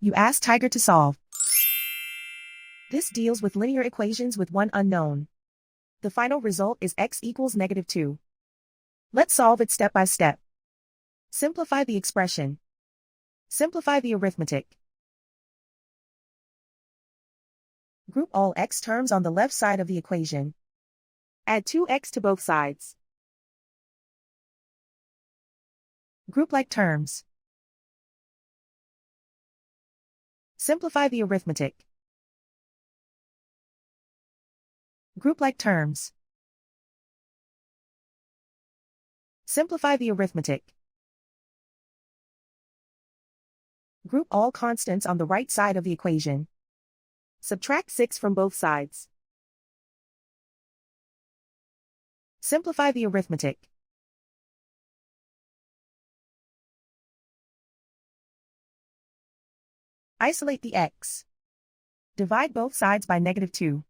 You ask Tiger to solve. This deals with linear equations with one unknown. The final result is x equals -2. Let's solve it step by step. Simplify the expression. Simplify the arithmetic. Group all x terms on the left side of the equation. Add 2x to both sides. Group like terms. Simplify the arithmetic. Group like terms. Simplify the arithmetic. Group all constants on the right side of the equation. Subtract 6 from both sides. Simplify the arithmetic. Isolate the x. Divide both sides by -2.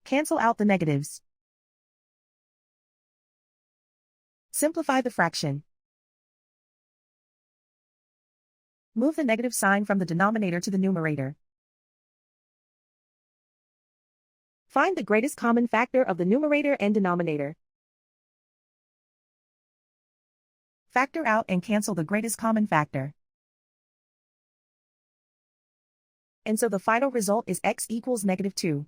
Cancel out the negatives. Simplify the fraction. Move the negative sign from the denominator to the numerator. Find the greatest common factor of the numerator and denominator. Factor out and cancel the greatest common factor. And so the final result is x equals -2.